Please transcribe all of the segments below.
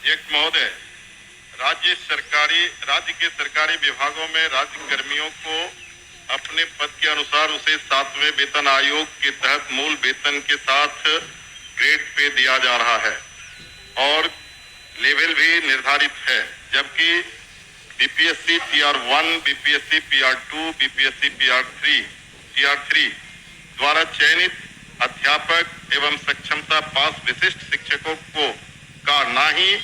अध्यक्ष महोदय, राज्य के सरकारी विभागों में राज्य कर्मियों को अपने पद के अनुसार उसे 7वें वेतन आयोग के तहत मूल वेतन के साथ ग्रेड पे दिया जा रहा है और लेवल भी निर्धारित है, जबकि बीपीएससी टीआर1, बीपीएससी पीआर2, बीपीएससी टीआर3 द्वारा चयनित अध्यापक एवं सक्षमता पास विशिष्ट शिक्षकों का ना ही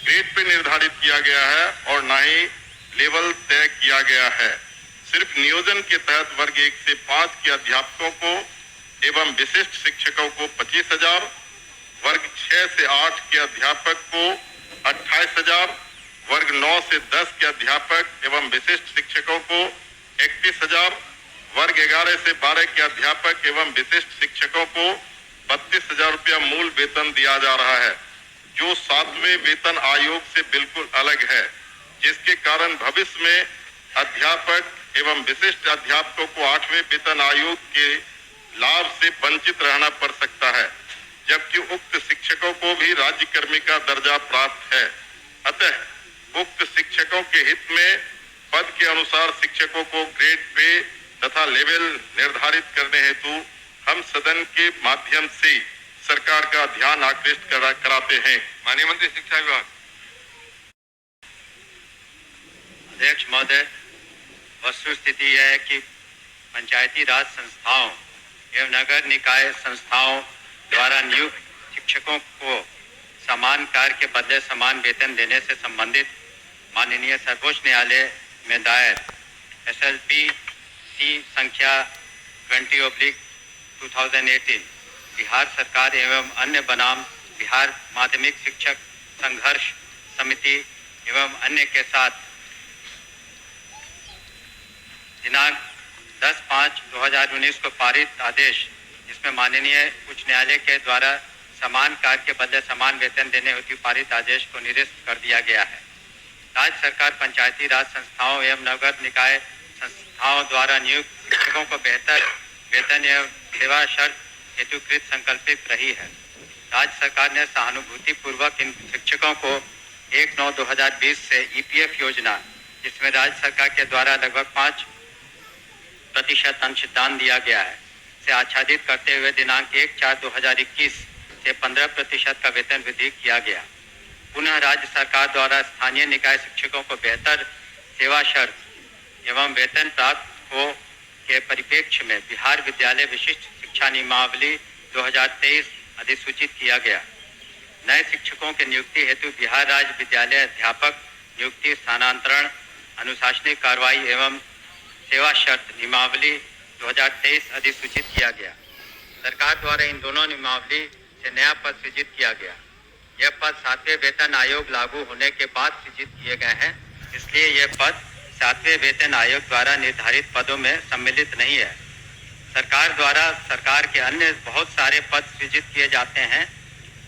ग्रेड पे निर्धारित किया गया है और ना ही लेवल तय किया गया है। सिर्फ नियोजन के तहत वर्ग 1 से 5 के अध्यापकों को एवं विशिष्ट शिक्षकों को 25,000, वर्ग 6 से 8 के अध्यापक को 28,000, वर्ग 9 से 10 के अध्यापक एवं विशिष्ट शिक्षकों को 31,000, वर्ग 11 से 12 के अध्यापक एवं विशिष्ट शिक्षकों को 32,000 रुपया मूल वेतन दिया जा रहा है, जो 7वें वेतन आयोग से बिल्कुल अलग है, जिसके कारण भविष्य में अध्यापक एवं विशिष्ट अध्यापकों को 8वें वेतन आयोग के लाभ से वंचित रहना पड़ सकता है, जबकि उक्त शिक्षकों को भी राज्य कर्मी का दर्जा प्राप्त है। अतः उक्त शिक्षकों के हित में पद के अनुसार शिक्षकों को ग्रेड पे तथा लेवल निर्धारित करने हेतु हम सदन के माध्यम से सरकार का ध्यान आकृष्ट कराते हैं। माननीय मंत्री शिक्षा विभाग। अध्यक्ष महोदय, वस्तुस्थिति यह है कि पंचायती राज संस्थाओं एवं नगर निकाय संस्थाओं द्वारा नियुक्त शिक्षकों को समान कार्य के बदले समान वेतन देने से संबंधित माननीय सर्वोच्च न्यायालय में दायर SLP-C संख्या 20/2018 बिहार सरकार एवं अन्य बनाम बिहार माध्यमिक शिक्षक संघर्ष समिति एवं अन्य के साथ दिनांक 10/5/2019 को पारित आदेश, जिसमें माननीय उच्च न्यायालय के द्वारा समान कार्य के बदले समान वेतन देने हेतु पारित आदेश को निरस्त कर दिया गया है। राज्य सरकार पंचायती राज संस्थाओं एवं नगर निकाय संस्थाओं द्वारा नियुक्त शिक्षकों को बेहतर वेतन एवं सेवा शर्त हेतुकृत संकल्पित रही है। राज्य सरकार ने सहानुभूति पूर्वक इन शिक्षकों को 1/9/2020 से EPF योजना, जिसमें राज्य सरकार के द्वारा लगभग 5% अंशदान दिया गया है, से आच्छादित करते हुए दिनांक 1/4/2021 से 15% का वेतन वृद्धि किया गया। पुनः राज्य सरकार द्वारा स्थानीय निकाय शिक्षकों को बेहतर सेवा शर्त एवं वेतन प्राप्त हो के परिप्रेक्ष्य में बिहार विद्यालय विशिष्ट शिक्षा नियमावली 2023 अधिसूचित किया गया। नए शिक्षकों के नियुक्ति हेतु बिहार राज्य विद्यालय अध्यापक नियुक्ति, स्थानांतरण, अनुशासनिक कार्रवाई एवं सेवा शर्त नियमावली 2023 अधिसूचित किया गया। सरकार द्वारा इन दोनों नियमावली से नया पद सृजित किया गया। यह पद 7वें वेतन आयोग लागू होने के बाद सृजित किए गए हैं, इसलिए यह पद 7वें वेतन आयोग द्वारा निर्धारित पदों में सम्मिलित नहीं है। सरकार द्वारा सरकार के अन्य बहुत सारे पद सृजित किए जाते हैं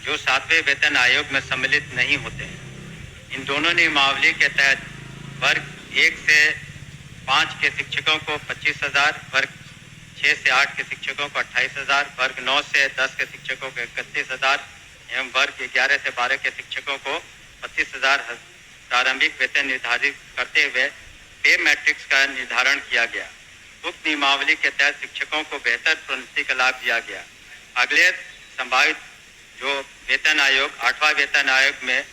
जो 7वें वेतन आयोग में सम्मिलित नहीं होते हैं। इन दोनों नियमावली के तहत वर्ग 1 से 5 के शिक्षकों को 25,000, वर्ग 6 से 8 के शिक्षकों को 28,000, वर्ग 9 से 10 के शिक्षकों को 31,000 एवं वर्ग 11 से 12 के शिक्षकों को 25,000 प्रारंभिक वेतन निर्धारित करते हुए पे मैट्रिक्स का निर्धारण किया गया। उक्त नियमावली के तहत शिक्षकों को बेहतर प्रोन्नति का लाभ दिया गया। अगले संभावित जो वेतन आयोग 8वां वेतन आयोग में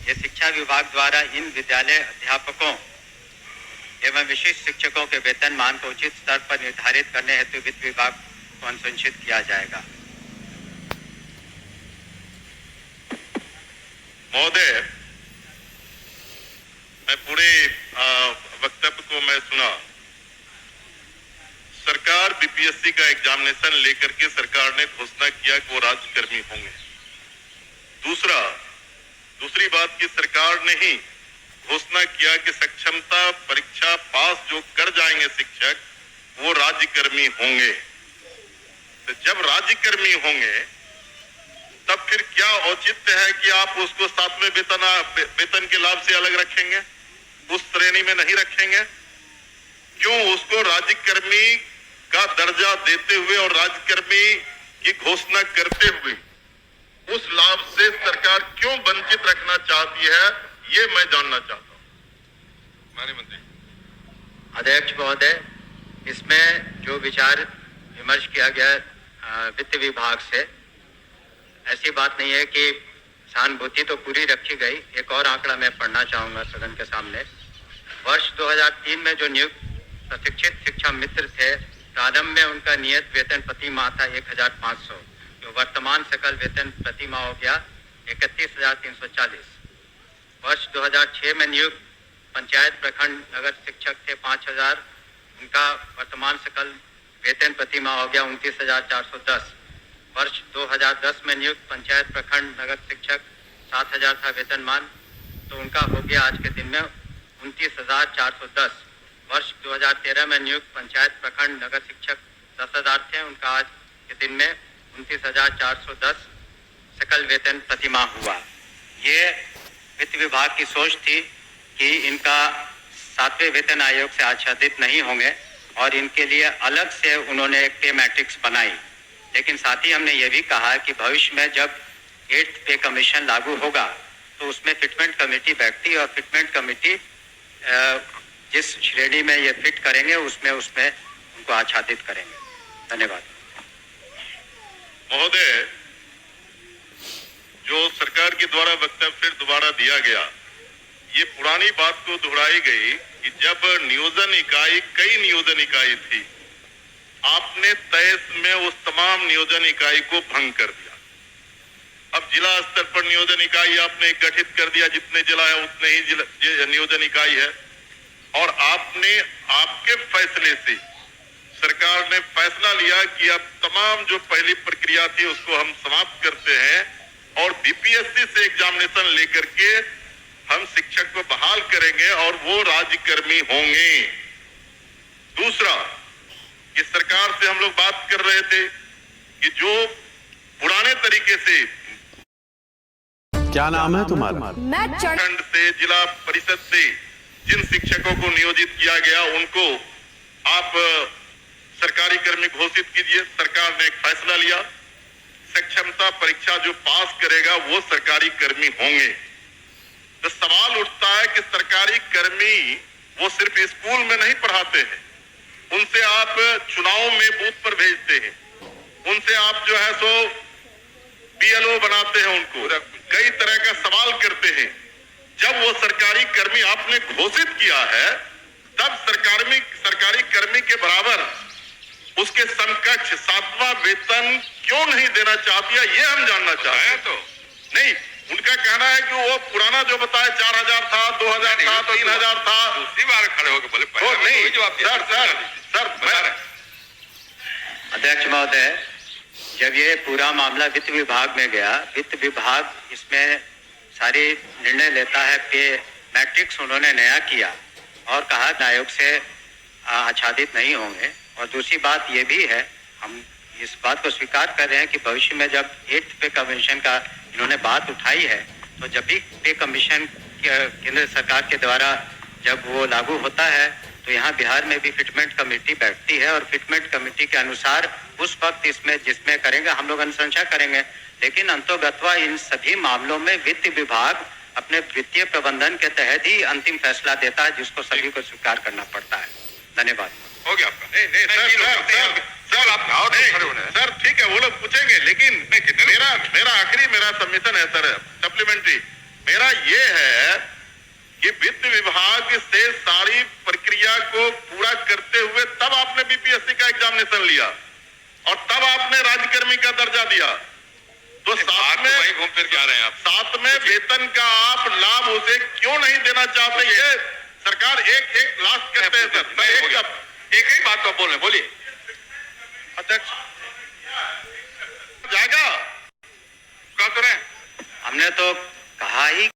ये शिक्षा विभाग द्वारा इन विद्यालय अध्यापकों एवं विशिष्ट शिक्षकों के वेतन मान को उचित स्तर पर निर्धारित करने हेतु वित्त विभाग को अनुशंसित किया जाएगा। महोदय, मैं पूरे वक्तव्य को मैं सुना। सरकार बीपीएससी का एग्जामिनेशन लेकर के सरकार ने घोषणा किया कि वो राज्यकर्मी होंगे। दूसरी बात की सरकार ने ही घोषणा किया कि सक्षमता परीक्षा पास जो कर जाएंगे शिक्षक वो राज्यकर्मी होंगे। तो जब राज्यकर्मी होंगे तब फिर क्या औचित्य है कि आप उसको 7वें वेतन के लाभ से अलग रखेंगे, उस श्रेणी में नहीं रखेंगे? क्यों उसको राज्यकर्मी का दर्जा देते हुए और राज्यकर्मी की घोषणा करते हुए उस लाभ से सरकार क्यों वंचित रखना चाहती है, ये मैं जानना चाहता हूं। माननीय मंत्री। अध्यक्ष महोदय, इसमें जो विचार विमर्श किया गया वित्त विभाग से, ऐसी बात नहीं है कि सहानुभूति तो पूरी रखी गई। एक और आंकड़ा मैं पढ़ना चाहूंगा सदन के सामने। वर्ष 2003 में जो नियुक्त प्रशिक्षित शिक्षा मित्र थे, प्रारंभ में उनका नियत वेतन प्रति माह था 1500, जो वर्तमान सकल वेतन प्रति माह हो गया 31,340। वर्ष 2006 में नियुक्त पंचायत प्रखंड नगर शिक्षक थे 5000, उनका वर्तमान सकल वेतन प्रति माह हो गया 29,410। वर्ष 2010 में नियुक्त पंचायत प्रखंड नगर शिक्षक 7000 था वेतनमान, तो उनका हो गया आज के दिन में 29,410। वर्ष 2013 में नियुक्त पंचायत प्रखंड नगर शिक्षक 10,000 थे, उनका आज के दिन में 29,410 सकल वेतन प्रति माह हुआ। ये वित्त विभाग की सोच थी कि इनका 7वें वेतन आयोग से आच्छादित नहीं होंगे और इनके लिए अलग से उन्होंने एक पे मैट्रिक्स बनाई। लेकिन साथ ही हमने ये भी कहा कि भविष्य में जब 8th पे कमीशन लागू होगा तो उसमें फिटमेंट कमेटी बैठती और फिटमेंट कमेटी जिस श्रेणी में ये फिट करेंगे उसमें उनको आच्छादित करेंगे। धन्यवाद। महोदय, जो सरकार के द्वारा वक्तव्य फिर दोबारा दिया गया, ये पुरानी बात को दोहराई गई कि जब नियोजन इकाई कई नियोजन इकाई थी, आपने तय में उस तमाम नियोजन इकाई को भंग कर दिया। अब जिला स्तर पर नियोजन इकाई आपने गठित कर दिया, जितने जिला है उतने ही नियोजन इकाई है, और आपने आपके फैसले से सरकार ने फैसला लिया कि अब तमाम जो पहली प्रक्रिया थी उसको हम समाप्त करते हैं और बीपीएससी से एग्जामिनेशन लेकर के हम शिक्षक को बहाल करेंगे और वो राज्यकर्मी होंगे। दूसरा, कि सरकार से हम लोग बात कर रहे थे कि जो पुराने तरीके से, क्या नाम है तुम्हारा, खंड से जिला परिषद से जिन शिक्षकों को नियोजित किया गया उनको आप सरकारी कर्मी घोषित कीजिए। सरकार ने एक फैसला लिया, सक्षमता परीक्षा जो पास करेगा वो सरकारी कर्मी होंगे। तो सवाल उठता है कि सरकारी कर्मी वो सिर्फ स्कूल में नहीं पढ़ाते हैं, उनसे आप चुनाव में बूथ पर भेजते हैं, उनसे आप जो है सो बीएलओ बनाते हैं, उनको कई तरह का सवाल करते हैं। जब वो सरकारी कर्मी आपने घोषित किया है, तब सरकारी कर्मी के बराबर उसके समकक्ष 7वां वेतन क्यों नहीं देना चाहती है, ये हम जानना चाहते हैं। तो नहीं, उनका कहना है कि वो पुराना जो बताया 4000 था, 2000 था, 3000 था। दूसरी बार खड़े होकर बोले नहीं सर अध्यक्ष महोदय, जब ये पूरा मामला वित्त विभाग में गया, वित्त विभाग इसमें सारी निर्णय लेता है। पे मैट्रिक्स उन्होंने नया किया और कहा आयोग से आच्छादित नहीं होंगे। और दूसरी बात ये भी है, हम इस बात को स्वीकार कर रहे हैं कि भविष्य में जब 8th पे कमीशन का इन्होंने बात उठाई है, तो जब भी पे कमीशन केंद्र सरकार के द्वारा जब वो लागू होता है तो यहाँ बिहार में भी फिटमेंट कमेटी बैठती है और फिटमेंट कमेटी के अनुसार उस वक्त इसमें जिसमें करेंगे हम लोग अनुशंसा करेंगे। लेकिन अंतोगत्वा इन सभी मामलों में वित्त विभाग अपने वित्तीय प्रबंधन के तहत ही अंतिम फैसला देता है, जिसको सभी को स्वीकार करना पड़ता है। धन्यवाद। हो गया आपका। सर ठीक है, वो लोग पूछेंगे, लेकिन मेरा आखिरी सबमिशन है सर, सप्लीमेंट्री मेरा ये है कि वित्त विभाग से सारी प्रक्रिया को पूरा करते हुए तब आपने बीपीएससी का एग्जामिनेशन लिया और तब आपने राज्यकर्मी का दर्जा दिया। तो साथ में वही घूम फिर के आ रहे हैं आप। साथ में वेतन का आप लाभ उसे क्यों नहीं देना चाहते? ये सरकार एक लास्ट करते हैं सर। एक ही बात को बोल रहे, बोलिए अध्यक्ष। जाएगा कह तो रहे, हमने तो कहा ही